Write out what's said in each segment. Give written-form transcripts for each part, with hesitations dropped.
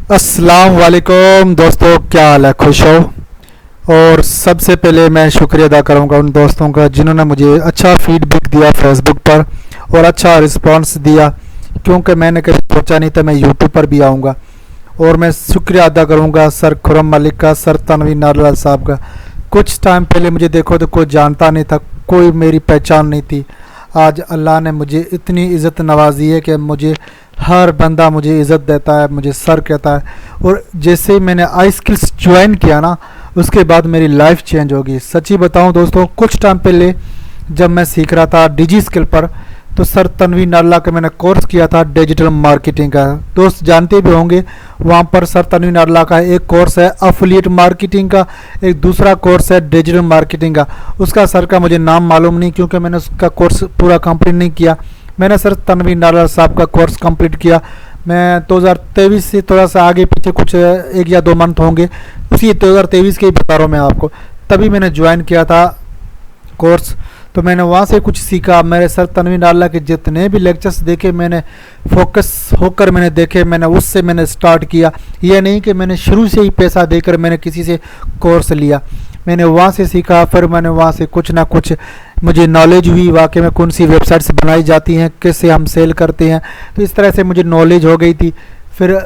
अस्सलाम वालेकुम दोस्तों, क्या हाल है? खुश हो? और सबसे पहले मैं शुक्रिया अदा करूंगा उन दोस्तों का जिन्होंने मुझे अच्छा फीडबैक दिया फेसबुक पर और अच्छा रिस्पांस दिया, क्योंकि मैंने कभी सोचा नहीं था मैं यूट्यूब पर भी आऊँगा। और मैं शुक्रिया अदा करूंगा सर खुरम मलिक का, सर तनवीर नारलाल साहब का। कुछ टाइम पहले मुझे देखो तो कोई जानता नहीं था, कोई मेरी पहचान नहीं थी। आज अल्लाह ने मुझे इतनी इज़्ज़त नवाजी है कि मुझे हर बंदा मुझे इज़्ज़त देता है, मुझे सर कहता है। और जैसे ही मैंने आई स्किल्स ज्वाइन किया ना, उसके बाद मेरी लाइफ चेंज होगी। सच्ची बताऊं दोस्तों, कुछ टाइम पहले जब मैं सीख रहा था डिजी स्किल पर, तो सर तनवीर नारला का मैंने कोर्स किया था डिजिटल मार्केटिंग का। दोस्त जानते भी होंगे, वहाँ पर सर तनवीर नारला का एक कोर्स है अफिलिएट मार्केटिंग का, एक दूसरा कोर्स है डिजिटल मार्केटिंग का। उसका सर का मुझे नाम मालूम नहीं, क्योंकि मैंने उसका कोर्स पूरा कंप्लीट नहीं किया। मैंने सर तनवीर नारला साहब का कोर्स कंप्लीट किया। मैं 2023 से थोड़ा सा आगे पीछे कुछ 1 या 2 मंथ होंगे, उसी 2023 के ही बता रहा हूँ मैं आपको। तभी मैंने ज्वाइन किया था कोर्स, तो मैंने वहाँ से कुछ सीखा। मेरे सर तनवीर नारला के जितने भी लेक्चर्स देखे, मैंने फोकस होकर मैंने देखे, मैंने उससे मैंने स्टार्ट किया। ये नहीं कि मैंने शुरू से ही पैसा देकर मैंने किसी से कोर्स लिया। मैंने वहाँ से सीखा, फिर मैंने वहाँ से कुछ ना कुछ मुझे नॉलेज हुई वाकई में कौन सी वेबसाइट्स बनाई जाती हैं, कैसे हम सेल करते हैं। तो इस तरह से मुझे नॉलेज हो गई थी। फिर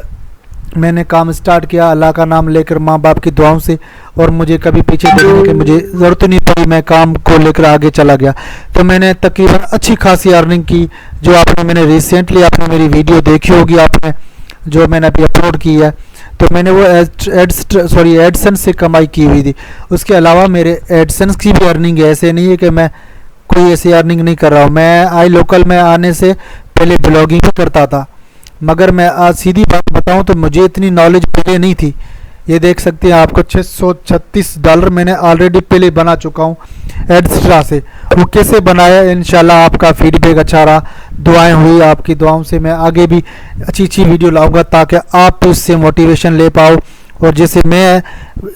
मैंने काम स्टार्ट किया अल्लाह का नाम लेकर, माँ बाप की दुआओं से, और मुझे कभी पीछे देखने की मुझे ज़रूरत नहीं पड़ी। मैं काम को लेकर आगे चला गया। तो मैंने तकरीबन अच्छी खासी अर्निंग की। जो आपने मैंने रिसेंटली आपने मेरी वीडियो देखी होगी, आपने जो मैंने अभी अपलोड की है, तो मैंने वो एडसेंस से कमाई की हुई थी। उसके अलावा मेरे एडसेंस की भी अर्निंग है। ऐसे नहीं है कि मैं कोई ऐसी अर्निंग नहीं कर रहा हूँ। मैं आई लोकल में आने से पहले ब्लॉगिंग भी करता था, मगर मैं आज सीधी बात बताऊं तो मुझे इतनी नॉलेज पहले नहीं थी। ये देख सकते हैं आपको $636 मैंने ऑलरेडी पहले बना चुका हूँ एडस्ट्रा से। वो कैसे बनाया, इंशाल्लाह आपका फीडबैक अच्छा रहा, दुआएं हुई, आपकी दुआओं से मैं आगे भी अच्छी अच्छी वीडियो लाऊंगा ताकि आप उससे मोटिवेशन ले पाओ। और जैसे मैं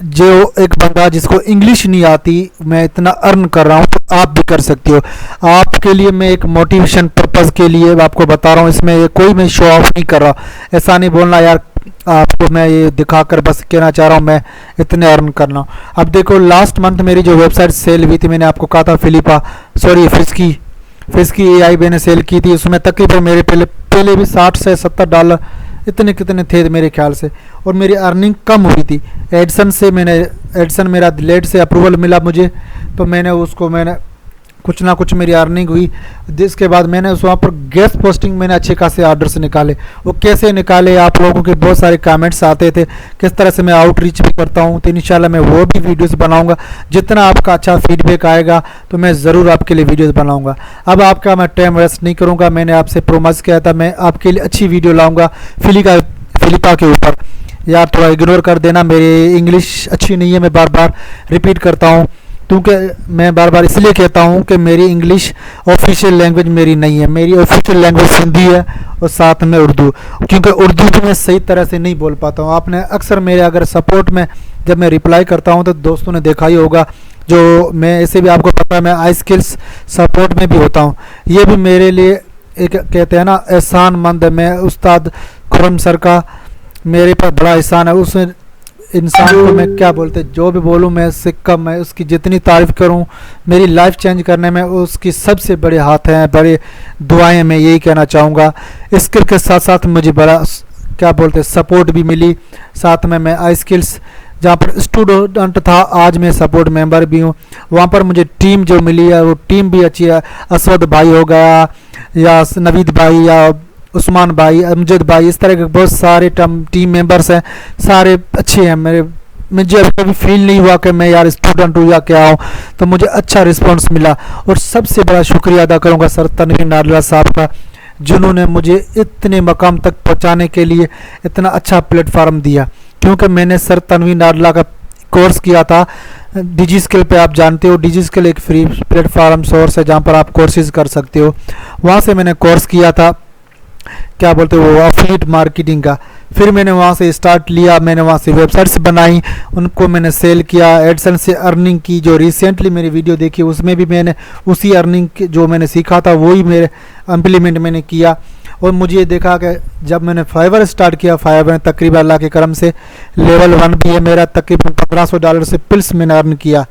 जो एक बंदा जिसको इंग्लिश नहीं आती, मैं इतना अर्न कर रहा हूँ, तो आप भी कर सकते हो। आपके लिए मैं एक मोटिवेशन पर्पज़ के लिए आपको बता रहा हूँ। इसमें कोई मैं शो ऑफ नहीं कर रहा। ऐसा नहीं बोलना यार आपको मैं ये दिखाकर बस कहना चाह रहा हूँ मैं इतने अर्न करना। अब देखो, लास्ट मंथ मेरी जो वेबसाइट सेल हुई थी, मैंने आपको कहा था फिस्की AI मैंने सेल की थी। उसमें तकरीबन मेरे पहले भी $60 से $70 इतने कितने थे मेरे ख्याल से, और मेरी अर्निंग कम हुई थी। एडसन मेरा लेट से अप्रूवल मिला मुझे, तो मैंने कुछ ना कुछ मेरी अर्निंग हुई। जिसके बाद मैंने उस वहाँ पर गेस्ट पोस्टिंग मैंने अच्छे खासे ऑर्डर्स निकाले। वो कैसे निकाले, आप लोगों के बहुत सारे कमेंट्स आते थे, किस तरह से मैं आउटरीच भी करता हूँ। तो इंशाल्लाह मैं वो भी वीडियोस बनाऊंगा। जितना आपका अच्छा फीडबैक आएगा तो मैं ज़रूर आपके लिए वीडियोस बनाऊंगा। अब आपका मैं टाइम वेस्ट नहीं करूँगा। मैंने आपसे प्रोमिस किया था मैं आपके लिए अच्छी वीडियो लाऊँगा फिलिपा के ऊपर। यार थोड़ा इग्नोर कर देना, मेरी इंग्लिश अच्छी नहीं है, मैं बार बार रिपीट करता हूँ, क्योंकि मैं बार बार इसलिए कहता हूँ कि मेरी इंग्लिश ऑफिशियल लैंग्वेज मेरी नहीं है। मेरी ऑफिशियल लैंग्वेज हिंदी है और साथ में उर्दू, क्योंकि उर्दू भी मैं सही तरह से नहीं बोल पाता हूँ। आपने अक्सर मेरे अगर सपोर्ट में जब मैं रिप्लाई करता हूँ तो दोस्तों ने देखा ही होगा, जो मैं ऐसे भी आपको पता है मैं आई स्किल्स सपोर्ट में भी होता हूँ। ये भी मेरे लिए एक कहते हैं ना एहसान मंद है। मैं उस्ताद खुरम सर का मेरे पर बड़ा एहसान है। उसमें इंसान को मैं क्या बोलते, जो भी बोलूँ मैं इससे कम, मैं उसकी जितनी तारीफ़ करूँ मेरी लाइफ चेंज करने में उसकी सबसे बड़े हाथ हैं, बड़े दुआएं। मैं यही कहना चाहूँगा। स्किल के साथ साथ मुझे बड़ा क्या बोलते सपोर्ट भी मिली। साथ में मैं आई स्किल्स जहाँ पर स्टूडेंट था, आज मैं सपोर्ट मेंबर भी हूँ। वहाँ पर मुझे टीम जो मिली है वो टीम भी अच्छी है। असवद भाई हो गया, या नवीद भाई, या उस्मान भाई, अमजद भाई, इस तरह के बहुत सारे टीम मेंबर्स हैं, सारे अच्छे हैं मेरे। मुझे अभी कभी फील नहीं हुआ कि मैं यार स्टूडेंट हूँ या क्या हूँ। तो मुझे अच्छा रिस्पांस मिला। और सबसे बड़ा शुक्रिया अदा करूँगा सर तनवीर नारला साहब का, जिन्होंने मुझे इतने मकाम तक पहुँचाने के लिए इतना अच्छा प्लेटफार्म दिया। क्योंकि मैंने सर तनवीर नारला का कोर्स किया था डिजी स्किल पे। आप जानते हो डिजी स्किल एक फ्री प्लेटफार्म सोर्स है जहाँ पर आप कोर्सेज कर सकते हो। वहाँ से मैंने कोर्स किया था क्या बोलते हो अफिलिएट मार्केटिंग का। फिर मैंने वहाँ से स्टार्ट लिया, मैंने वहाँ से वेबसाइट्स बनाई, उनको मैंने सेल किया, एडसेंस से अर्निंग की। जो रिसेंटली मेरी वीडियो देखी उसमें भी मैंने उसी अर्निंग जो मैंने सीखा था वही मेरे इम्प्लीमेंट मैंने किया। और मुझे ये देखा कि जब मैंने फाइवर स्टार्ट किया, फाइवर में तकरीबन अल्लाह के करम से लेवल 1 भी है मेरा, तकरीबन $1500 से प्लस मैंने अर्न किया।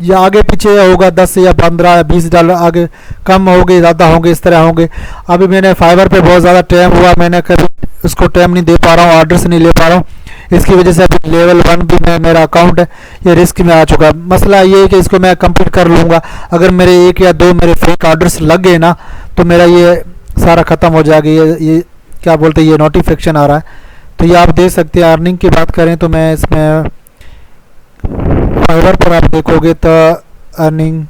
या आगे पीछे होगा 10 या 15 या $20 आगे कम होंगे ज़्यादा होंगे, इस तरह होंगे। अभी मैंने फाइवर पे बहुत ज़्यादा टाइम हुआ, मैंने कभी उसको टाइम नहीं दे पा रहा हूँ, ऑर्डर्स नहीं ले पा रहा हूँ, इसकी वजह से अभी लेवल 1 भी मेरा अकाउंट है ये रिस्क में आ चुका है। मसला ये है कि इसको मैं कंप्लीट कर लूँगा, अगर मेरे 1 या 2 मेरे फेक ऑर्डर्स लग गए ना तो मेरा ये सारा ख़त्म हो जाएगा। ये क्या बोलते हैं, ये नोटिफिकेशन आ रहा है। तो ये आप देख सकते हैं। अर्निंग की बात करें तो मैं इसमें फाइवर पर आप देखोगे तो अर्निंग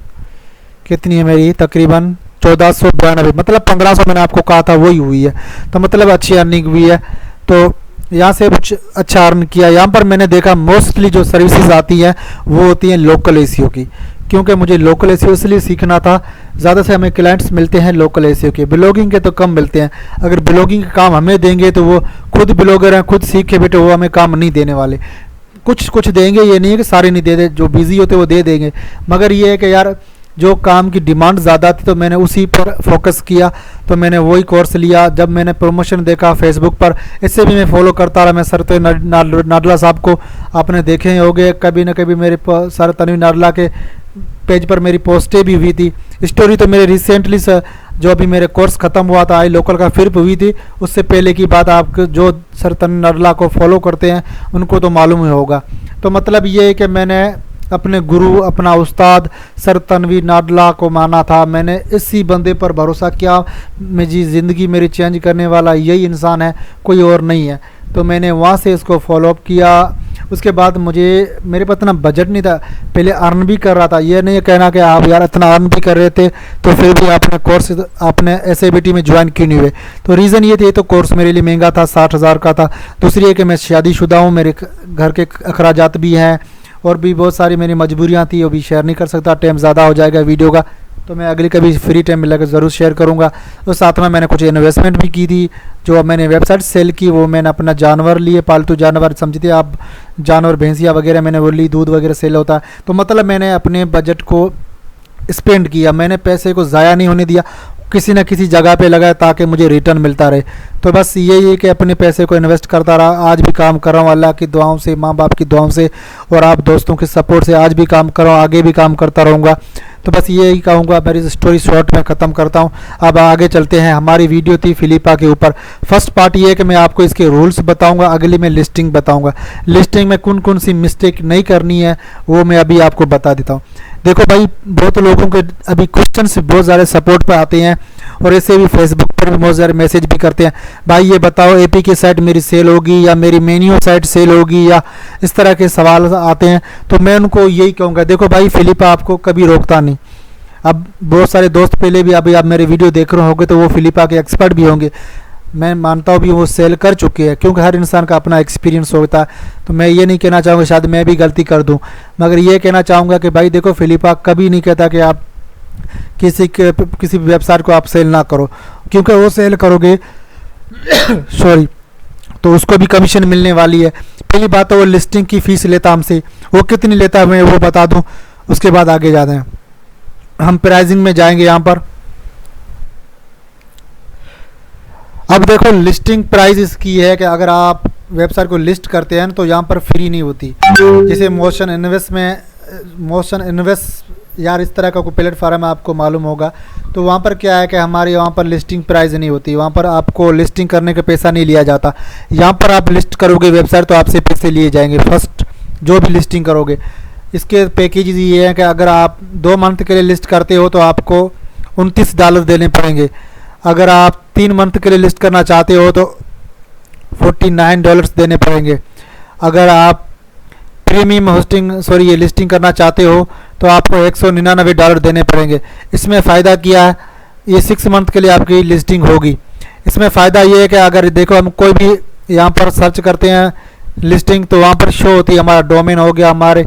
कितनी है मेरी, तकरीबन 1492, मतलब 1500 मैंने आपको कहा था वही हुई है, तो मतलब अच्छी अर्निंग हुई है। तो यहाँ से कुछ अच्छा अर्न किया। यहाँ पर मैंने देखा मोस्टली जो सर्विसेज आती हैं वो होती हैं लोकल एसीओ की, क्योंकि मुझे लोकल एसीओ इसलिए सीखना था। ज़्यादा से हमें क्लाइंट्स मिलते हैं लोकल एसीओ के, ब्लॉगिंग के तो कम मिलते हैं। अगर ब्लॉगिंग का काम हमें देंगे तो वो खुद ब्लॉगर हैं, खुद सीख के बेटे वो हमें काम नहीं देने वाले। कुछ कुछ देंगे, ये नहीं है कि सारे नहीं दे दे, जो बिजी होते वो दे देंगे, मगर ये है कि यार जो काम की डिमांड ज़्यादा थी तो मैंने उसी पर फोकस किया, तो मैंने वही कोर्स लिया। जब मैंने प्रमोशन देखा फेसबुक पर, इससे भी मैं फॉलो करता रहा। मैं सर नाडला साहब को आपने देखे ही होंगे, कभी ना कभी मेरे सर तनवीर नाडला के पेज पर मेरी पोस्टें भी हुई थी। स्टोरी तो मेरे रिसेंटली जो अभी मेरे कोर्स ख़त्म हुआ था आई लोकल का फिर हुई थी, उससे पहले की बात। आप जो सर तनवीर नाडला को फॉलो करते हैं उनको तो मालूम ही होगा। तो मतलब ये है कि मैंने अपने गुरु, अपना उस्ताद सर तनवीर नाडला को माना था। मैंने इसी बंदे पर भरोसा किया, मेरी ज़िंदगी मेरी चेंज करने वाला यही इंसान है, कोई और नहीं है। तो मैंने वहाँ से इसको फॉलोअप किया। उसके बाद मेरे पास इतना बजट नहीं था, पहले अर्न भी कर रहा था। ये नहीं कहना कि आप यार इतना अर्न भी कर रहे थे तो फिर भी आपने कोर्स आपने SABT में ज्वाइन क्यों नहीं हुए। तो रीज़न ये थे, तो कोर्स मेरे लिए महंगा था, 60,000 का था। दूसरी है कि मैं शादीशुदा हूँ, मेरे घर के अखराजात भी हैं और भी बहुत सारी मेरी मजबूरियाँ थी, वो भी शेयर नहीं कर सकता, टाइम ज़्यादा हो जाएगा वीडियो का। तो मैं अगली कभी फ्री टाइम मिलेगा ज़रूर शेयर करूँगा। और साथ में मैंने कुछ इन्वेस्टमेंट भी की थी। जो मैंने वेबसाइट सेल की वो मैंने अपना जानवर लिए, पालतू जानवर समझते आप, जानवर भैंसिया वगैरह मैंने वो ली, दूध वगैरह सेल होता है। तो मतलब मैंने अपने बजट को स्पेंड किया, मैंने पैसे को ज़ाया नहीं होने दिया, किसी न किसी जगह पे लगाया ताकि मुझे रिटर्न मिलता रहे। तो बस यही है कि अपने पैसे को इन्वेस्ट करता रहा। आज भी काम कर रहा हूँ अल्लाह की दुआओं से, माँ बाप की दुआओं से और आप दोस्तों के सपोर्ट से आज भी काम कर रहा हूँ, आगे भी काम करता रहूँगा। तो बस यही कहूँगा, मेरी स्टोरी शॉर्ट में ख़त्म करता हूँ। अब आगे चलते हैं। हमारी वीडियो थी फिलिपा के ऊपर। फर्स्ट पार्ट ये है कि मैं आपको इसके रूल्स बताऊँगा, अगली में लिस्टिंग बताऊँगा। लिस्टिंग में कौन कौन सी मिस्टेक नहीं करनी है वो मैं अभी आपको बता देता हूँ। देखो भाई, बहुत लोगों के अभी क्वेश्चन बहुत ज़्यादा सपोर्ट पे आते हैं और ऐसे भी फेसबुक पर भी बहुत सारे मैसेज भी करते हैं, भाई ये बताओ AP की साइट मेरी सेल होगी या मेरी मेन्यू साइट सेल होगी, या इस तरह के सवाल आते हैं। तो मैं उनको यही कहूँगा, देखो भाई फिलिपा आपको कभी रोकता नहीं। अब बहुत सारे दोस्त पहले भी अभी आप मेरे वीडियो देख रहे होंगे तो वो फिलिपा के एक्सपर्ट भी होंगे, मैं मानता हूँ भी वो सेल कर चुके हैं, क्योंकि हर इंसान का अपना एक्सपीरियंस होता है। तो मैं ये नहीं कहना चाहूँगा शायद मैं भी गलती कर दूँ, मगर ये कहना चाहूँगा कि भाई देखो फिलिपा कभी नहीं कहता कि आप किसी वेबसाइट को आप सेल ना करो, क्योंकि वो सेल करोगे सॉरी तो उसको भी कमीशन मिलने वाली है। पहली बात तो वो लिस्टिंग की फ़ीस लेता हमसे, वो कितनी लेता है मैं वो बता दूँ, उसके बाद आगे जाते हैं। हम प्राइसिंग में जाएंगे यहाँ पर। अब देखो लिस्टिंग प्राइस इसकी है कि अगर आप वेबसाइट को लिस्ट करते हैं तो यहाँ पर फ्री नहीं होती। जैसे मोशन इन्वेस्ट यार इस तरह का कोई प्लेटफॉर्म है, आपको मालूम होगा। तो वहाँ पर क्या है कि हमारे वहाँ पर लिस्टिंग प्राइस नहीं होती, वहाँ पर आपको लिस्टिंग करने का पैसा नहीं लिया जाता। यहाँ पर आप लिस्ट करोगे वेबसाइट तो आपसे पैसे लिए जाएंगे फर्स्ट जो भी लिस्टिंग करोगे। इसके पैकेज ये है कि अगर आप 2 मंथ के लिए लिस्ट करते हो तो आपको $29 देने पड़ेंगे। अगर आप 3 मंथ के लिए लिस्ट करना चाहते हो तो $49 देने पड़ेंगे। अगर आप प्रीमियम ये लिस्टिंग करना चाहते हो तो आपको $199 देने पड़ेंगे। इसमें फ़ायदा क्या है, ये 6 मंथ के लिए आपकी लिस्टिंग होगी। इसमें फ़ायदा ये है कि अगर देखो हम कोई भी यहाँ पर सर्च करते हैं लिस्टिंग तो वहाँ पर शो होती है, हमारा डोमेन हो गया, हमारे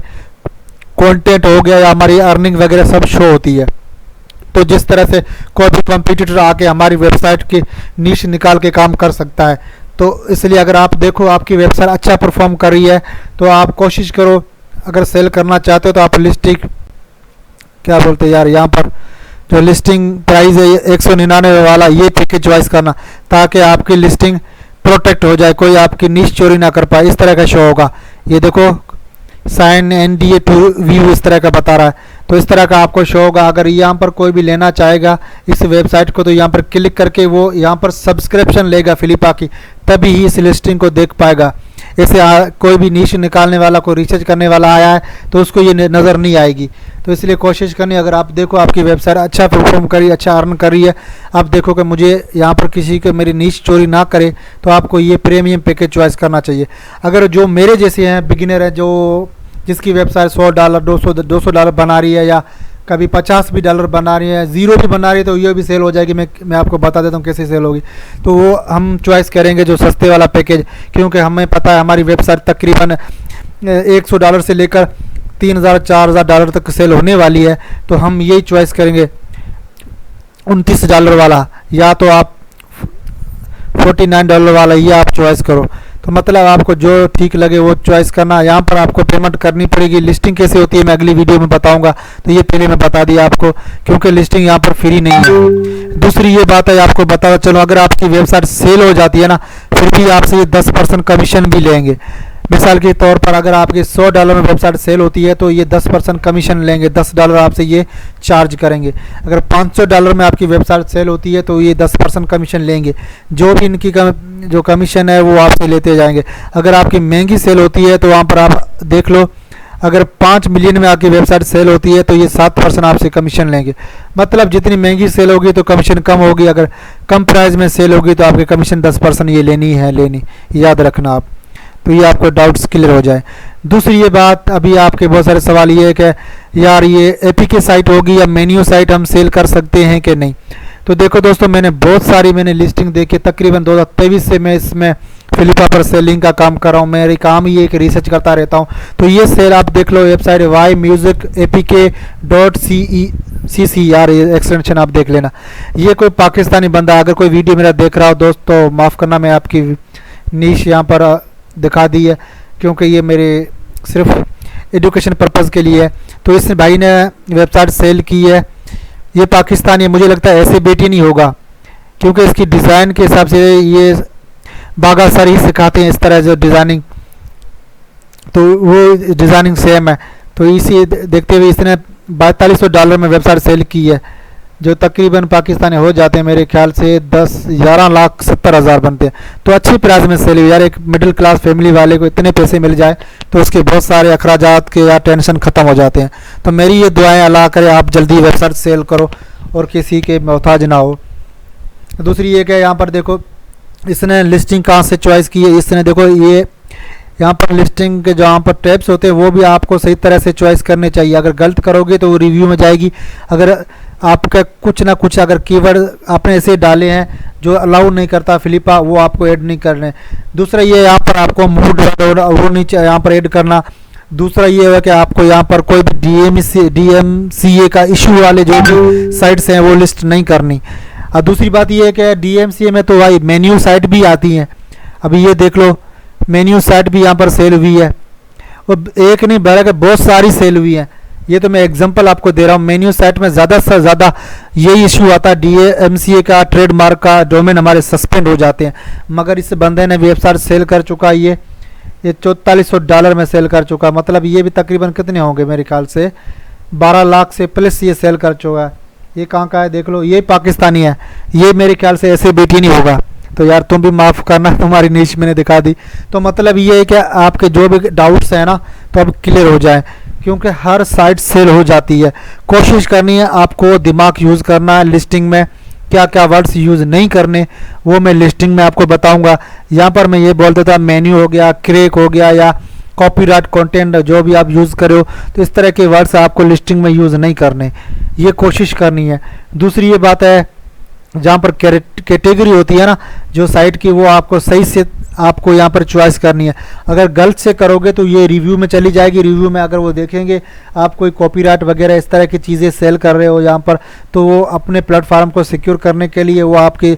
कंटेंट हो गया या हमारी अर्निंग वगैरह सब शो होती है। तो जिस तरह से कोई भी कंपटीटर आके हमारी वेबसाइट की नीश निकाल के काम कर सकता है। तो इसलिए अगर आप देखो आपकी वेबसाइट अच्छा परफॉर्म कर रही है तो आप कोशिश करो, अगर सेल करना चाहते हो तो आप लिस्टिंग क्या बोलते हैं यार यहाँ पर जो लिस्टिंग प्राइस है 199 वाला, ये पैकेज चॉइस करना ताकि आपकी लिस्टिंग प्रोटेक्ट हो जाए, कोई आपकी नीश चोरी ना कर पाए। इस तरह का शो होगा, ये देखो साइन NDA टू व्यू इस तरह का बता रहा है, तो इस तरह का आपको शो होगा। अगर यहाँ पर कोई भी लेना चाहेगा इस वेबसाइट को तो यहाँ पर क्लिक करके वो यहाँ पर सब्सक्रिप्शन लेगा फिलिपा की, तभी ही इस लिस्टिंग को देख पाएगा। ऐसे कोई भी नीश निकालने वाला, कोई रिसर्च करने वाला आया है तो उसको ये नज़र नहीं आएगी। तो इसलिए कोशिश करनी, अगर आप देखो आपकी वेबसाइट अच्छा परफॉर्म करी, अच्छा अर्न कर रही है, आप देखो कि मुझे यहाँ पर किसी को मेरी नीश चोरी ना करे, तो आपको ये प्रीमियम पैकेज चॉइस करना चाहिए। अगर जो मेरे जैसे हैं बिगिनर है, जो जिसकी वेबसाइट $100 $200 बना रही है, या कभी $50 भी बना रही है, ज़ीरो भी बना रही है, तो ये भी सेल हो जाएगी। मैं आपको बता देता हूँ कैसे सेल होगी। तो वो हम चॉइस करेंगे जो सस्ते वाला पैकेज, क्योंकि हमें पता है हमारी वेबसाइट तकरीबन $100 से लेकर $3000 $4000 तक सेल होने वाली है। तो हम यही चॉइस करेंगे $29 वाला, या तो आप $49 वाला, ये आप चॉइस करो। तो मतलब आपको जो ठीक लगे वो चॉइस करना। यहाँ पर आपको पेमेंट करनी पड़ेगी। लिस्टिंग कैसे होती है मैं अगली वीडियो में बताऊंगा, तो ये पहले मैं बता दिया आपको, क्योंकि लिस्टिंग यहाँ पर फ्री नहीं है। दूसरी ये बात है आपको बता चलो, अगर आपकी वेबसाइट सेल हो जाती है ना, फिर भी आपसे ये 10% कमीशन भी लेंगे। मिसाल के तौर पर अगर आपके $100 में वेबसाइट सेल होती है तो ये 10% कमीशन लेंगे, $10 आपसे ये चार्ज करेंगे। अगर $500 में आपकी वेबसाइट सेल होती है तो ये 10% कमीशन लेंगे। जो भी इनकी जो कमीशन है वो आपसे लेते जाएंगे। अगर आपकी महंगी सेल होती है तो वहाँ पर आप देख लो, अगर 5 मिलियन में आपकी वेबसाइट सेल होती है तो ये 7% आपसे कमीशन लेंगे। मतलब जितनी महंगी सेल होगी तो कमीशन कम होगी, अगर कम प्राइस में सेल होगी तो आपके कमीशन 10% ये लेनी, याद रखना आप। तो ये आपको डाउट्स क्लियर हो जाए। दूसरी ये बात, अभी आपके बहुत सारे सवाल ये है कि यार ये APK साइट होगी या मेन्यू साइट हम सेल कर सकते हैं कि नहीं। तो देखो दोस्तों, मैंने बहुत सारी लिस्टिंग देखी, तकरीबन 2023 से मैं इसमें फिलिपा पर सेलिंग का काम कर रहा हूँ। मेरी काम ही है कि रिसर्च करता रहता हूँ। तो ये सेल आप देख लो, वेबसाइट ymusic.apk.cc, यार ये एक्सटेंशन आप देख लेना। ये कोई पाकिस्तानी बंदा, अगर कोई वीडियो मेरा देख रहा हो दोस्त तो माफ़ करना, मैं आपकी नीश यहाँ पर दिखा दी है, क्योंकि ये मेरे सिर्फ एजुकेशन पर्पज़ के लिए है। तो इस भाई ने वेबसाइट सेल की है, ये पाकिस्तानी है, मुझे लगता है ऐसे बेटी नहीं होगा, क्योंकि इसकी डिज़ाइन के हिसाब से ये बागा सर ही सिखाते हैं इस तरह जो डिज़ाइनिंग, तो वो डिज़ाइनिंग सेम है। तो इसी देखते हुए इसने $4200 में वेबसाइट सेल की है, जो तकरीबन पाकिस्तानी हो जाते हैं मेरे ख्याल से 11,70,000 बनते हैं। तो अच्छी प्राइस में सेल हुई यार। एक मिडिल क्लास फैमिली वाले को इतने पैसे मिल जाए तो उसके बहुत सारे अखराजात के या टेंशन ख़त्म हो जाते हैं। तो मेरी ये दुआएं अल्लाह करे आप जल्दी वेबसाइट सेल करो और किसी के मोहताज ना हो। दूसरी ये कि यहाँ पर देखो इसने लिस्टिंग कहाँ से चॉइस की है। इसने देखो ये यहाँ पर लिस्टिंग के जहाँ पर टैब्स होते हैं वो भी आपको सही तरह से चॉइस करने चाहिए। अगर गलत करोगे तो वो रिव्यू में जाएगी। अगर आपका कुछ ना कुछ अगर कीवर्ड आपने ऐसे डाले हैं जो अलाउ नहीं करता फिलिपा, वो आपको ऐड नहीं करने। दूसरा ये यहाँ पर आपको मूड वो नीचे यहाँ पर ऐड करना। दूसरा ये है कि आपको यहाँ पर कोई भी DMCA का इशू वाले जो भी साइट्स हैं वो लिस्ट नहीं करनी। और दूसरी बात ये है कि DMCA में तो भाई मेन्यू साइट भी आती हैं। अभी ये देख लो, मेन्यू साइट भी यहाँ पर सेल हुई है, और एक नहीं बल्कि बहुत सारी सेल हुई है। ये तो मैं एग्जांपल आपको दे रहा हूँ। मेन्यू साइट में ज़्यादा से ज़्यादा यही इशू आता है, DMCA का, ट्रेडमार्क का, डोमेन हमारे सस्पेंड हो जाते हैं। मगर इस बंदे ने वेबसाइट सेल कर चुका, ये $4400 में सेल कर चुका। मतलब ये भी तकरीबन कितने होंगे, मेरे ख्याल से 12 लाख से प्लस ये सेल कर चुका है। ये कहाँ का है देख लो, ये पाकिस्तानी है। ये मेरे ख्याल से ऐसे बेटी नहीं होगा। तो यार तुम भी माफ़ करना, तुम्हारी नीश मैंने दिखा दी। तो मतलब ये है कि आपके जो भी डाउट्स हैं ना तो अब क्लियर हो जाए, क्योंकि हर साइट सेल हो जाती है। कोशिश करनी है आपको दिमाग यूज़ करना है। लिस्टिंग में क्या क्या वर्ड्स यूज़ नहीं करने वो मैं लिस्टिंग में आपको बताऊंगा। यहाँ पर मैं ये बोल देता, मेन्यू हो गया, क्रैक हो गया, या कॉपीराइट कंटेंट जो भी आप यूज़ करो, तो इस तरह के वर्ड्स आपको लिस्टिंग में यूज़ नहीं करने, ये कोशिश करनी है। दूसरी ये बात है, जहाँ पर कैटेगरी होती है ना जो साइट की, वो आपको सही से आपको यहाँ पर चॉइस करनी है। अगर गलत से करोगे तो ये रिव्यू में चली जाएगी। रिव्यू में अगर वो देखेंगे आप कोई कॉपीराइट वगैरह इस तरह की चीज़ें सेल कर रहे हो यहाँ पर, तो वो अपने प्लेटफार्म को सिक्योर करने के लिए वो आपकी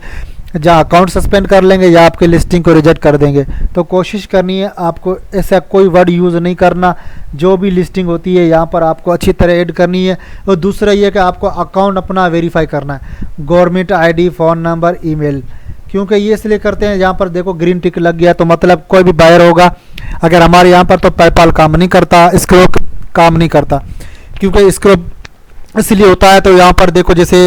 जहाँ अकाउंट सस्पेंड कर लेंगे या आपके लिस्टिंग को रिजेक्ट कर देंगे। तो कोशिश करनी है आपको ऐसा कोई वर्ड यूज़ नहीं करना। जो भी लिस्टिंग होती है यहाँ पर आपको अच्छी तरह ऐड करनी है। और दूसरा ये कि आपको अकाउंट अपना वेरीफाई करना है, government ID, phone number, email. क्योंकि ये इसलिए करते हैं, यहाँ पर देखो ग्रीन टिक लग गया तो मतलब कोई भी बायर होगा अगर हमारे यहाँ पर, तो पेपाल काम नहीं करता, स्क्रो काम नहीं करता। क्योंकि स्क्रो इसलिए होता है, तो यहाँ पर देखो जैसे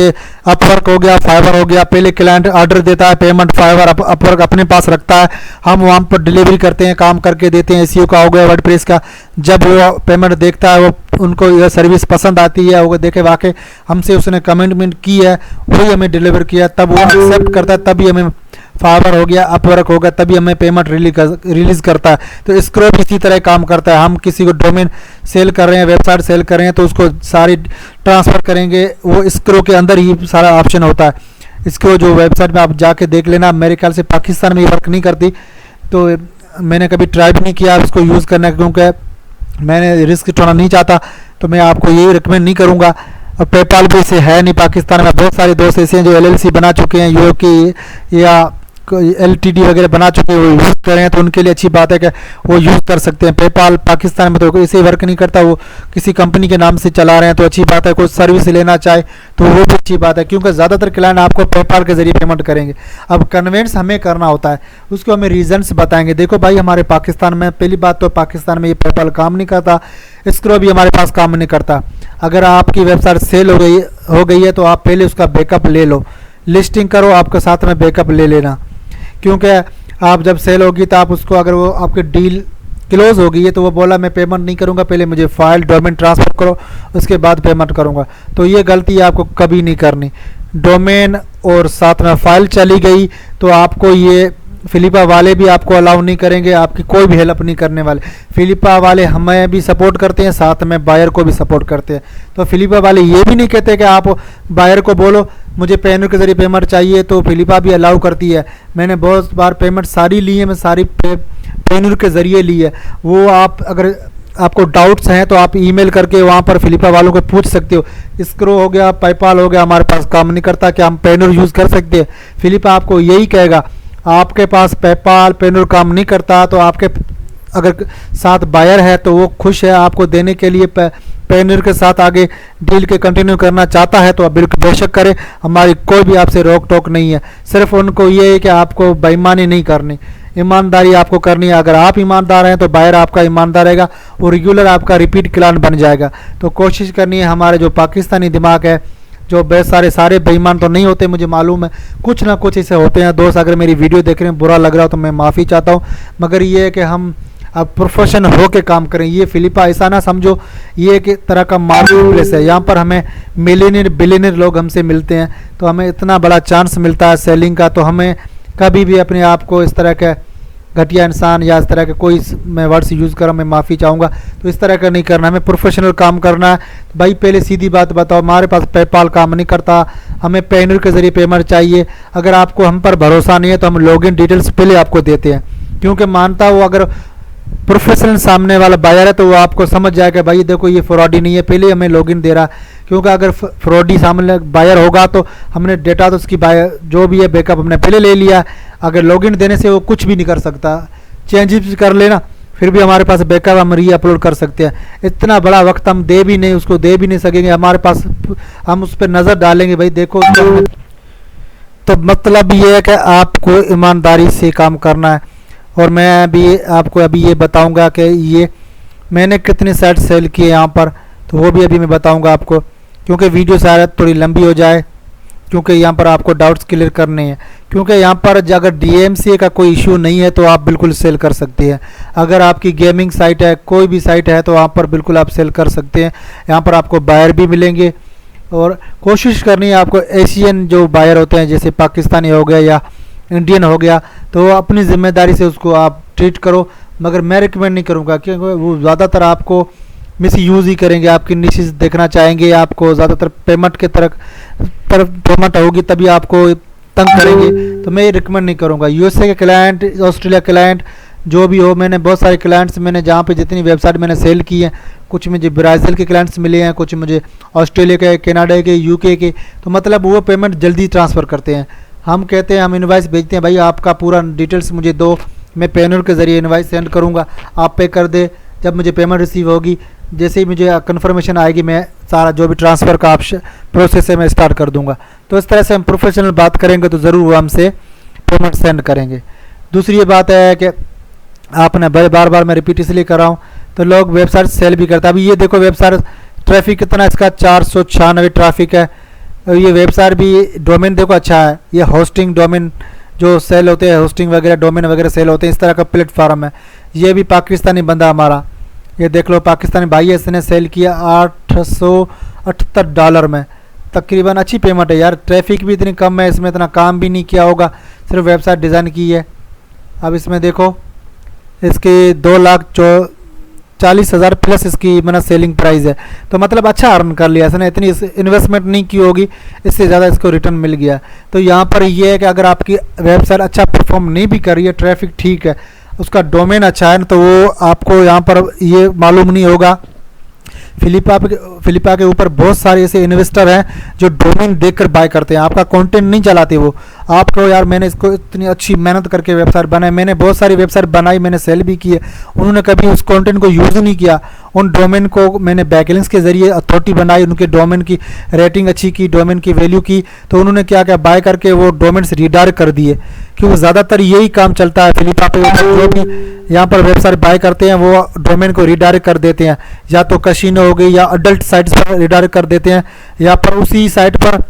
अपवर्क हो गया, फाइवर हो गया, पहले क्लाइंट ऑर्डर देता है, पेमेंट फाइवर अपवर्क अपने पास रखता है, हम वहाँ पर डिलीवरी करते हैं, काम करके देते हैं। एसईओ का हो गया, वर्डप्रेस का, जब वो पेमेंट देखता है, वो उनको यह सर्विस पसंद आती है, वो देखे वाकई हमसे उसने कमिटमेंट की है, वही हमें डिलीवर किया, तब वो एक्सेप्ट करता है, तभी हमें फाइवर हो गया, अपवर्क हो गया, तभी हमें पेमेंट रिलीज करता है। तो स्क्रो भी इसी तरह काम करता है। हम किसी को डोमेन सेल कर रहे हैं, वेबसाइट सेल कर रहे हैं, तो उसको सारी ट्रांसफ़र करेंगे, वो स्क्रो के अंदर ही सारा ऑप्शन होता है। स्क्रो जो वेबसाइट में आप जाके देख लेना, मेरे ख्याल से पाकिस्तान में ये वर्क नहीं करती, तो मैंने कभी ट्राई भी नहीं किया इसको यूज़ करने का, क्योंकि मैंने रिस्क उठाना नहीं चाहता, तो मैं आपको ये रिकमेंड नहीं करूँगा। और पेपाल भी ऐसे है नहीं पाकिस्तान में। बहुत सारे दोस्त ऐसे हैं जो एलएलसी बना चुके हैं, यूके या एलटीडी वगैरह बना चुके हैं, वो यूज़ कर रहे हैं, तो उनके लिए अच्छी बात है कि वो यूज़ कर सकते हैं। पेपाल पाकिस्तान में तो ऐसे वर्क नहीं करता, वो किसी कंपनी के नाम से चला रहे हैं, तो अच्छी बात है। कोई सर्विस लेना चाहे तो वो भी अच्छी बात है, क्योंकि ज़्यादातर क्लाइंट आपको पेपाल के जरिए पेमेंट करेंगे। अब कन्वेंस हमें करना होता है, उसको हमें रीजन्स बताएंगे। देखो भाई, हमारे पाकिस्तान में पहली बात तो पाकिस्तान में ये पेपाल काम नहीं करता, स्क्रो भी हमारे पास काम नहीं करता। अगर आपकी वेबसाइट सेल हो गई है तो आप पहले उसका बैकअप ले लो, लिस्टिंग करो, आपके साथ में बैकअप ले लेना। क्योंकि आप जब सेल होगी तो आप उसको, अगर वो आपकी डील क्लोज हो गई है तो वो बोला मैं पेमेंट नहीं करूँगा, पहले मुझे फाइल डोमेन ट्रांसफ़र करो, उसके बाद पेमेंट करूँगा, तो ये गलती आपको कभी नहीं करनी। डोमेन और साथ में फाइल चली गई तो आपको ये फिलिपा वाले भी आपको अलाउ नहीं करेंगे, आपकी कोई भी हेल्प नहीं करने वाले। फिलिपा वाले हमें भी सपोर्ट करते हैं, साथ में बायर को भी सपोर्ट करते हैं। तो फिलिपा वाले ये भी नहीं कहते कि आप बायर को बोलो मुझे पेनर के ज़रिए पेमेंट चाहिए, तो फिलिपा भी अलाउ करती है। मैंने बहुत बार पेमेंट सारी ली है, मैं सारी पेनर के ज़रिए ली है। वो आप अगर आपको डाउट्स हैं तो आप ईमेल करके वहाँ पर फिलिपा वालों को पूछ सकते हो। स्क्रो हो गया, पेपाल हो गया, हमारे पास काम नहीं करता, क्या हम पेनर यूज़ कर सकते हैं? फिलिपा आपको यही कहेगा। आपके पास पेपाल पेनर काम नहीं करता तो आपके अगर साथ बायर है तो वो खुश है आपको देने के लिए, पेनर के साथ आगे डील के कंटिन्यू करना चाहता है तो आप बिल्कुल बेशक करें, हमारी कोई भी आपसे रोक टोक नहीं है। सिर्फ उनको ये है कि आपको बेईमानी नहीं करनी, ईमानदारी आपको करनी है। अगर आप ईमानदार हैं तो बायर आपका ईमानदार रहेगा और रेगुलर आपका रिपीट क्लाइंट बन जाएगा। तो कोशिश करनी है, हमारे जो पाकिस्तानी दिमाग है, जो बहुत सारे बेईमान तो नहीं होते, मुझे मालूम है, कुछ ना कुछ ऐसे होते हैं दोस्त। अगर मेरी वीडियो देख रहे हैं बुरा लग रहा हो तो मैं माफ़ी चाहता हूँ, मगर ये है कि हम अब प्रोफेशन हो के काम करें। ये फिलिपा ऐसा ना समझो ये एक तरह का मार्केट प्लेस है, यहाँ पर हमें मिलियनियर बिलियनियर लोग हमसे मिलते हैं, तो हमें इतना बड़ा चांस मिलता है सेलिंग का। तो हमें कभी भी अपने आप को इस तरह के घटिया इंसान या इस तरह के कोई मैं वर्ड्स यूज़ कर रहा हूँ, मैं माफ़ी चाहूँगा, तो इस तरह का नहीं करना, हमें प्रोफेशनल काम करना है। भाई पहले सीधी बात बताओ, हमारे पास पेपाल काम नहीं करता, हमें पेनर के ज़रिए पेमेंट चाहिए। अगर आपको हम पर भरोसा नहीं है तो हम लॉगिन डिटेल्स पहले आपको देते हैं, क्योंकि मानता हूँ अगर प्रोफेशनल सामने वाला बायर है तो वो आपको समझ जाएगा भाई देखो ये फ्रॉडी नहीं है, पहले हमें लॉगिन दे रहा। क्योंकि अगर फ्रॉडी सामने बायर होगा तो हमने डेटा तो उसकी बायर जो भी है बैकअप हमने पहले ले लिया। अगर लॉगिन देने से वो कुछ भी नहीं कर सकता, चेंजेस कर लेना फिर भी हमारे पास बैकअप हम री अपलोड कर सकते हैं। इतना बड़ा वक्त हम दे भी नहीं, उसको दे भी नहीं सकेंगे, हमारे पास हम उस पर नज़र डालेंगे भाई देखो। तो मतलब ये है कि आपको ईमानदारी से काम करना है। और मैं भी आपको अभी ये बताऊंगा कि ये मैंने कितने साइट सेल किए यहाँ पर, तो वो भी अभी मैं बताऊंगा आपको, क्योंकि वीडियो शायद थोड़ी लंबी हो जाए, क्योंकि यहाँ पर आपको डाउट्स क्लियर करने हैं। क्योंकि यहाँ पर अगर DMCA का कोई इशू नहीं है तो आप बिल्कुल सेल कर सकते हैं। अगर आपकी गेमिंग साइट है, कोई भी साइट है, तो वहाँ पर बिल्कुल आप सेल कर सकते हैं। यहाँ पर आपको बायर भी मिलेंगे और कोशिश करनी है आपको एशियन जो बायर होते हैं, जैसे पाकिस्तानी हो गया या इंडियन हो गया, तो अपनी ज़िम्मेदारी से उसको आप ट्रीट करो। मगर मैं रिकमेंड नहीं करूँगा, क्योंकि वो ज़्यादातर आपको मिस यूज़ ही करेंगे, आपकी निशेष देखना चाहेंगे, आपको ज़्यादातर पेमेंट के तरफ पेमेंट होगी तभी आपको तंग करेंगे। तो मैं ये रिकमेंड नहीं करूँगा। USA के क्लाइंट, ऑस्ट्रेलिया क्लाइंट जो भी हो, मैंने बहुत सारे क्लाइंट्स मैंने जहाँ पे जितनी वेबसाइट मैंने सेल की है, कुछ मुझे ब्राज़ील के क्लाइंट्स मिले हैं, कुछ मुझे ऑस्ट्रेलिया के, कनाडा के, UK के, तो मतलब वो पेमेंट जल्दी ट्रांसफ़र करते हैं। हम कहते हैं हम इनवाइस भेजते हैं, भाई आपका पूरा डिटेल्स मुझे दो, मैं पेनर के ज़रिए इनवाइस सेंड करूँगा, आप पे कर दे। जब मुझे पेमेंट रिसीव होगी, जैसे ही मुझे कन्फर्मेशन आएगी, मैं सारा जो भी ट्रांसफ़र का ऑप्शन प्रोसेस है मैं स्टार्ट कर दूंगा। तो इस तरह से हम प्रोफेशनल बात करेंगे तो ज़रूर वो हमसे पेमेंट सेंड करेंगे। दूसरी ये बात है कि आपने बार बार मैं रिपीट इसलिए कर रहा हूँ, तो लोग वेबसाइट सेल भी करते हैं। अभी ये देखो वेबसाइट ट्रैफिक कितना इसका 496 ट्रैफिक है। ये वेबसाइट भी डोमेन देखो अच्छा है, ये होस्टिंग डोमेन जो सेल होते हैं, होस्टिंग वगैरह डोमेन वगैरह सेल होते हैं, इस तरह का प्लेटफॉर्म है। ये भी पाकिस्तानी बंदा हमारा, ये देख लो पाकिस्तानी भाई है, इसने सेल किया $878 में, तकरीबन अच्छी पेमेंट है यार। ट्रैफिक भी इतनी कम है, इसमें इतना काम भी नहीं किया होगा, सिर्फ वेबसाइट डिज़ाइन की है। अब इसमें देखो इसकी 2,40,000 प्लस इसकी मतलब सेलिंग प्राइस है, तो मतलब अच्छा अर्न कर लिया इसने, इतनी इन्वेस्टमेंट नहीं की होगी, इससे ज़्यादा इसको रिटर्न मिल गया। तो यहाँ पर ये है कि अगर आपकी वेबसाइट अच्छा परफॉर्म नहीं भी कर रही है, ट्रैफिक ठीक है, उसका डोमेन अच्छा है ना, तो वो आपको यहाँ पर ये मालूम नहीं होगा। फिलिपा के ऊपर बहुत सारे ऐसे इन्वेस्टर हैं जो डोमेन देखकर बाय करते हैं, आपका कंटेंट नहीं चलाते वो। आपको यार मैंने इसको इतनी अच्छी मेहनत करके वेबसाइट बनाई, मैंने बहुत सारी वेबसाइट बनाई, मैंने सेल भी की है, उन्होंने कभी उस कंटेंट को यूज़ नहीं किया। उन डोमेन को मैंने बैकलिंक्स के ज़रिए अथॉरिटी बनाई, उनके डोमेन की रेटिंग अच्छी की, डोमेन की वैल्यू की, तो उन्होंने क्या क्या बाय करके वो डोमेन से रिडायरेक्ट कर दिए, क्योंकि ज़्यादातर यही काम चलता है फिलिपा पे। जो भी यहाँ पर वेबसाइट बाय करते हैं वो डोमेन को रिडायरेक्ट कर देते हैं, या तो कसिनो हो गई या अडल्ट साइट्स पर रिडायरेक्ट कर देते हैं, या पर उसी साइट पर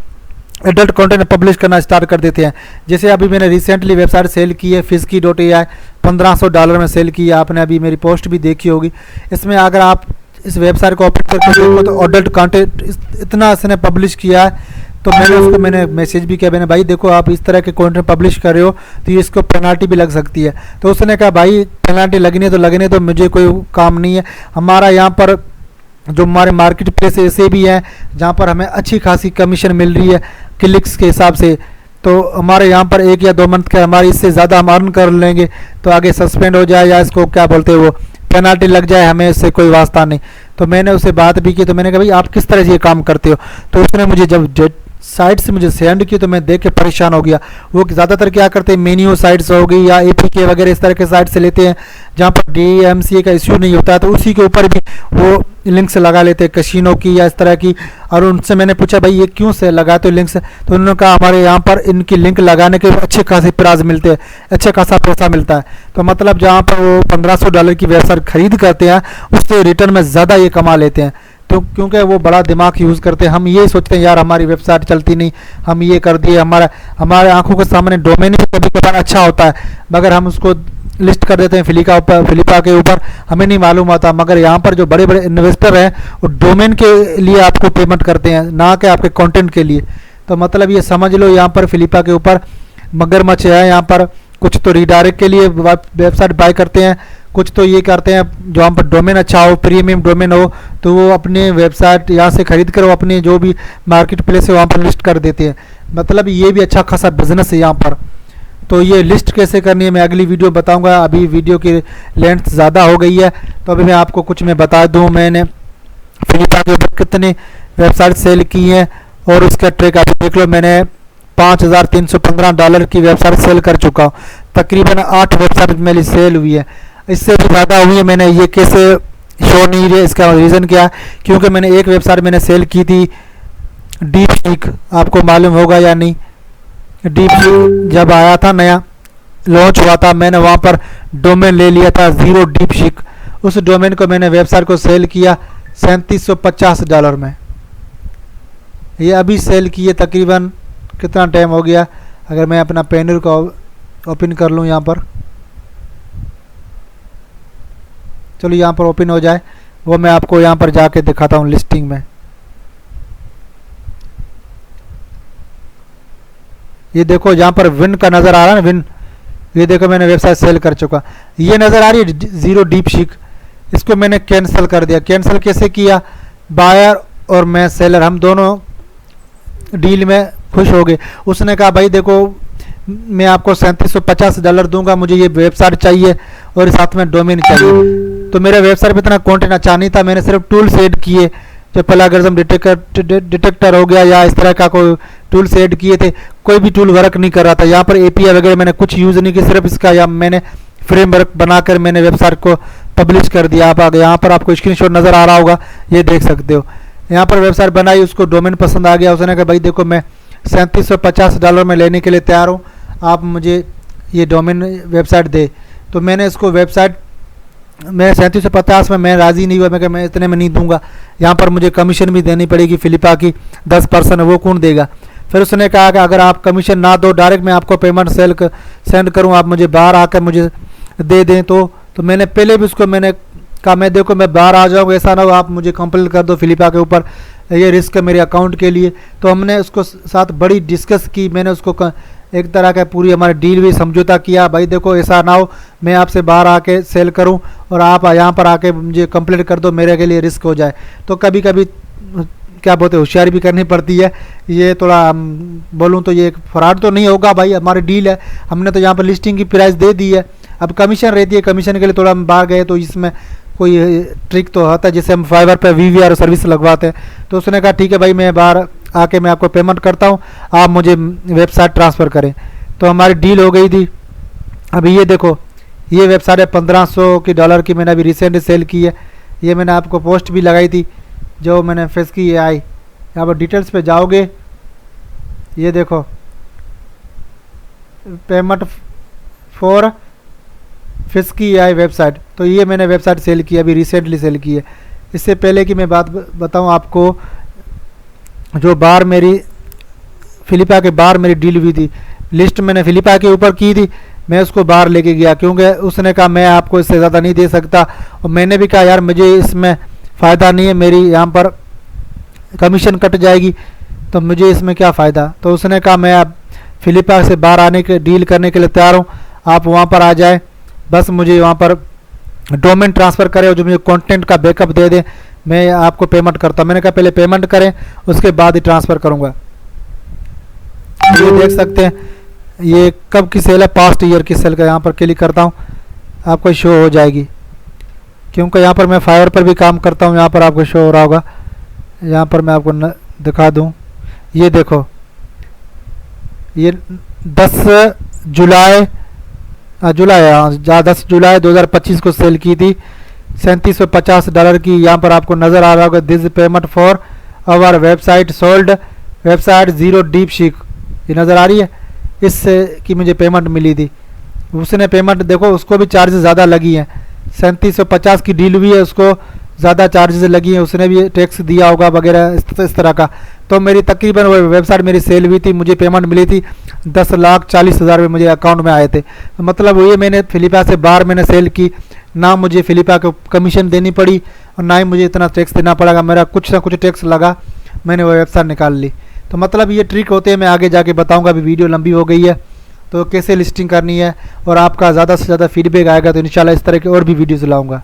एडल्ट कंटेंट पब्लिश करना स्टार्ट कर देते हैं। जैसे अभी मैंने रिसेंटली वेबसाइट सेल की है Fisky.ai, $1500 में सेल की है, आपने अभी मेरी पोस्ट भी देखी होगी। इसमें अगर आप इस वेबसाइट को ओपन करके देखो तो अडल्ट कंटेंट इतना इसने पब्लिश किया है, तो मैंने मैसेज भी किया, मैंने भाई देखो आप इस तरह के कंटेंट पब्लिश कर रहे हो तो ये इसको पेनल्टी भी लग सकती है। तो उसने कहा भाई पेनल्टी लगनी है तो लगने, तो मुझे कोई काम नहीं है। हमारा यहाँ पर जो हमारे मार्केट प्लेस ऐसे भी हैं जहाँ पर हमें अच्छी खासी कमीशन मिल रही है क्लिक्स के हिसाब से, तो हमारे यहाँ पर 1 या 2 मंथ के हमारी इससे ज़्यादा हम अर्न कर लेंगे तो आगे सस्पेंड हो जाए या इसको क्या बोलते हैं वो पेनल्टी लग जाए, हमें इससे कोई वास्ता नहीं। तो मैंने उससे बात भी की, तो मैंने कहा भाई आप किस तरह से ये काम करते हो, तो उसने मुझे जब साइट से मुझे सेंड की तो मैं देख के परेशान हो गया। वो ज़्यादातर क्या करते हैं, मेन्यू साइट्स हो गई या APK वगैरह इस तरह के साइट से लेते हैं जहाँ पर DMCA का इश्यू नहीं होता है, तो उसी के ऊपर भी वो लिंक्स लगा लेते हैं कसिनो की या इस तरह की। और उनसे मैंने पूछा भाई ये क्यों से लगाते हो लिंक्स, तो उन्होंने कहा हमारे यहाँ पर इनकी लिंक लगाने के अच्छे खासे प्राइस मिलते हैं, अच्छा खासा पैसा मिलता है। तो मतलब जहाँ पर वो $1500 की वेबसाइट खरीद करते हैं उससे रिटर्न में ज़्यादा ये कमा लेते हैं, तो क्योंकि वो बड़ा दिमाग यूज़ करते हैं। हम ये सोचते हैं यार हमारी वेबसाइट चलती नहीं, हम ये कर दिए, हमारे आंखों के सामने डोमेन भी कभी कभार अच्छा होता है, मगर हम उसको लिस्ट कर देते हैं फिलिपा के ऊपर, हमें नहीं मालूम होता। मगर यहाँ पर जो बड़े बड़े इन्वेस्टर हैं वो डोमेन के लिए आपको पेमेंट करते हैं, ना कि आपके कंटेंट के लिए। तो मतलब ये समझ लो यहाँ पर फिलिपा के ऊपर मगरमच्छ है। यहाँ पर कुछ तो रिडायरेक्ट के लिए वेबसाइट बाय करते हैं, कुछ तो ये करते हैं जो हम पर डोमेन अच्छा हो, प्रीमियम डोमेन हो, तो वो अपने वेबसाइट यहाँ से खरीद कर वो अपने जो भी मार्केट प्लेस है वहाँ पर लिस्ट कर देते हैं। मतलब ये भी अच्छा खासा बिजनेस है यहाँ पर। तो ये लिस्ट कैसे करनी है मैं अगली वीडियो बताऊंगा, अभी वीडियो की लेंथ ज़्यादा हो गई है। तो अभी मैं आपको कुछ मैं बता दूँ, मैंने फिलिपा के ऊपर कितने वेबसाइट सेल की हैं और उसका ट्रैक आप देख लो। मैंने $5315 की वेबसाइट सेल कर चुका हूँ, तकरीबन 8 वेबसाइट मेरी सेल हुई है, इससे भी ज़्यादा हुई है। मैंने ये कैसे शो नहीं रही, इसका रीज़न क्या है, क्योंकि मैंने एक वेबसाइट मैंने सेल की थी DeepSeek, आपको मालूम होगा या नहीं। DeepSeek जब आया था नया लॉन्च हुआ था, मैंने वहाँ पर डोमेन ले लिया था ज़ीरो DeepSeek, उस डोमेन को मैंने वेबसाइट को सेल किया $3750 में। ये अभी सेल किए तकरीबन कितना टाइम हो गया, अगर मैं अपना पेनर को ओपन कर लूँ यहाँ पर, चलो यहाँ पर ओपन हो जाए, वो मैं आपको यहाँ पर जाके दिखाता हूँ लिस्टिंग में। ये देखो यहाँ पर विन का नज़र आ रहा है ना, विन, ये देखो मैंने वेबसाइट सेल कर चुका। ये नज़र आ रही है ज़ीरो DeepSeek, इसको मैंने कैंसिल कर दिया। कैंसिल कैसे किया, बायर और मैं सेलर हम दोनों डील में खुश हो गए। उसने कहा भाई देखो मैं आपको $3750 दूंगा, मुझे ये वेबसाइट चाहिए और साथ में डोमेन चाहिए। तो मेरे वेबसाइट पे इतना कंटेंट अच्छा नहीं था, मैंने सिर्फ टूल्स ऐड किए, जो प्लेगरिज्म डिटेक्टर हो गया या इस तरह का कोई टूल्स ऐड किए थे, कोई भी टूल वर्क नहीं कर रहा था। यहाँ पर एपीआई वगैरह मैंने कुछ यूज़ नहीं किया, सिर्फ इसका या मैंने फ्रेमवर्क बनाकर मैंने वेबसाइट को पब्लिश कर दिया। आप आगे यहाँ पर आपको स्क्रीनशॉट नज़र आ रहा होगा, ये देख सकते हो। यहाँ पर वेबसाइट बनाई, उसको डोमेन पसंद आ गया, उसने कहा भाई देखो मैं $3750 में लेने के लिए तैयार हूँ, आप मुझे ये डोमेन वेबसाइट दे। तो मैंने इसको वेबसाइट मैं 3750 में मैं राज़ी नहीं हुआ, मैं कहा मैं इतने में नहीं दूंगा, यहाँ पर मुझे कमीशन भी देनी पड़ेगी फिलिपा की 10%, वो कौन देगा। फिर उसने कहा कि अगर आप कमीशन ना दो, डायरेक्ट मैं आपको पेमेंट सेंड करूँ, आप मुझे बाहर आकर मुझे दे दें। तो मैंने पहले भी उसको मैंने कहा मैं देखो मैं बाहर आ जाऊँगा, ऐसा ना हो आप मुझे कंप्लेंट कर दो फिलिपा के ऊपर, ये रिस्क है मेरे अकाउंट के लिए। तो हमने उसको साथ बड़ी डिस्कस की, मैंने उसको एक तरह का पूरी हमारी डील भी समझौता किया, भाई देखो ऐसा ना हो मैं आपसे बाहर आके सेल करूं और आप यहाँ पर आके मुझे कंप्लेंट कर दो, मेरे के लिए रिस्क हो जाए। तो कभी कभी क्या बोलते होशियारी भी करनी पड़ती है। ये थोड़ा बोलूँ तो ये फ्रॉड तो नहीं होगा भाई, हमारी डील है, हमने तो यहाँ पर लिस्टिंग की प्राइस दे दी है, अब कमीशन रहती है, कमीशन के लिए थोड़ा हम बाहर गए तो इसमें कोई ट्रिक तो होता है, जैसे हम फाइवर पे वीवीआर सर्विस लगवाते हैं। तो उसने कहा ठीक है भाई मैं बाहर आके मैं आपको पेमेंट करता हूँ, आप मुझे वेबसाइट ट्रांसफ़र करें। तो हमारी डील हो गई थी। अभी ये देखो ये वेबसाइट है $1500 की, मैंने अभी रिसेंट सेल की है, ये मैंने आपको पोस्ट भी लगाई थी जो मैंने फेस की है आई। यहाँ पर डिटेल्स पे जाओगे, ये देखो पेमेंट फॉर फिस्की आई वेबसाइट, तो ये मैंने वेबसाइट सेल की, अभी रिसेंटली सेल की है। इससे पहले की मैं बात बताऊं आपको, जो बाहर मेरी फिलिपा के बाहर मेरी डील हुई थी, लिस्ट मैंने फिलिपा के ऊपर की थी, मैं उसको बाहर लेके गया क्योंकि उसने कहा मैं आपको इससे ज़्यादा नहीं दे सकता, और मैंने भी कहा यार मुझे इसमें फ़ायदा नहीं है, मेरी यहाँ पर कमीशन कट जाएगी तो मुझे इसमें क्या फ़ायदा। तो उसने कहा मैं आप फिलिपा से बाहर आने के डील करने के लिए तैयार हूँ, आप वहाँ पर आ जाए, बस मुझे वहाँ पर डोमेन ट्रांसफ़र करें और जो मुझे कंटेंट का बैकअप दे दें, मैं आपको पेमेंट करता हूँ। मैंने कहा पहले पेमेंट करें उसके बाद ही ट्रांसफ़र करूँगा। ये देख सकते हैं ये कब की सेल है, पास्ट ईयर की सेल का, यहाँ पर क्लिक करता हूँ आपको शो हो जाएगी, क्योंकि यहाँ पर मैं फाइवर पर भी काम करता हूँ, यहाँ पर आपको शो हो रहा होगा। यहाँ पर मैं आपको दिखा दूँ, ये देखो ये 10 जुलाई 10 जुलाई 2025 को सेल की थी $3750 की। यहाँ पर आपको नज़र आ रहा होगा this payment for our website sold website zero deep seek, ये नज़र आ रही है, इससे की मुझे पेमेंट मिली थी। उसने पेमेंट देखो उसको भी चार्जेस ज़्यादा लगी हैं, 3750 की डील हुई है, उसको ज़्यादा चार्जेस लगी हैं, उसने भी टैक्स दिया होगा वगैरह इस तरह का। तो मेरी तकरीबन वो वेबसाइट मेरी सेल हुई थी, मुझे पेमेंट मिली थी 10,40,000 में मुझे अकाउंट में आए थे। तो मतलब ये मैंने फिलिपा से बाहर मैंने सेल की, ना मुझे फिलिपा को कमीशन देनी पड़ी और ना ही मुझे इतना टैक्स देना पड़ेगा, मेरा कुछ ना कुछ टैक्स लगा, मैंने वो वेबसाइट निकाल ली। तो मतलब ये ट्रिक होते हैं, मैं आगे जाके बताऊँगा, अभी वीडियो लंबी हो गई है तो कैसे लिस्टिंग करनी है, और आपका ज़्यादा से ज़्यादा फीडबैक आएगा तो इंशाल्लाह इस तरह के और भी वीडियोज़ लाऊँगा।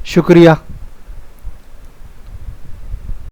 शुक्रिया।